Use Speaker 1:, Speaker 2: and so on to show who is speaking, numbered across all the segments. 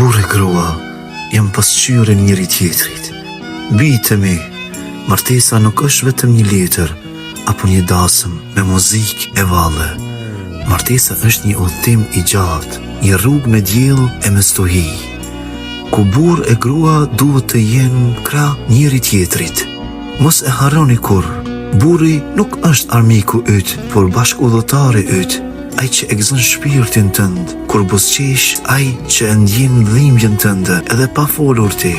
Speaker 1: Burë e grua jam pasqyre njëri tjetrit. Bitemi, martesa nuk është vetëm një letër apo një dasëm me muzikë e valle. Martesa është një udhtim i gjatë, një rrugë me diell e me stuhi, ku burë e grua duhet të jenë krah njëri tjetrit. Mos e harroni kur, burri nuk është armiku yt, por bashkëudhëtari yt, ai që e gëzon shpirtin tënd, kur buzëqesh ai që e ndjen dhimbjen tënde edhe pa folur ti.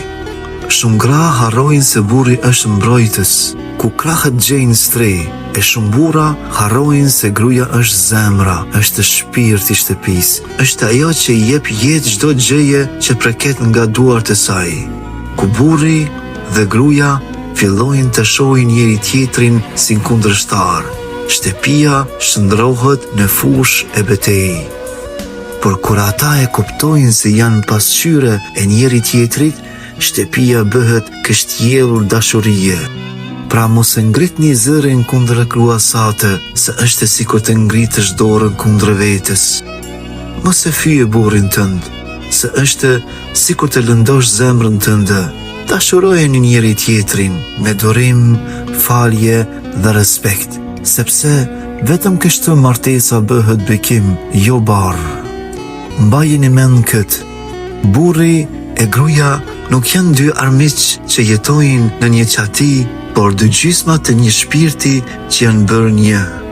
Speaker 1: Shumë gra harrojnë se burri është mbrojtës, ku krahët gjejnë stre, e shumë burra harrojnë se gruaja është zemra, është shpirti i shtëpisë, është ajo që i jep jetë çdo gjëje që preket nga duart e saj. Ku burri dhe gruaja fillojnë të shohin njëri tjetrin si kundërshtar, shtëpia shndrohet në fushë e betejë. Por kur ata e kuptojnë se janë pasqyre e njëri tjetrit, shtëpia bëhet kështjellur dashurie. Pra mos e ngritni zërin kundër gruasate, se është sikur të ngritësh dorën kundër vetes. Mos e fyje burrin tënd, se është sikur të lëndosh zemrën tënde. Dashurojeni njëri tjetrin me durim, falje dhe respekt, sepse vetëm kështu martesa bëhet bekim, jo barë. Mbajini mend këtë, burri e gruaja nuk janë dy armiq që jetojnë në një qati, por dy gjysma të një shpirti që janë bërë një.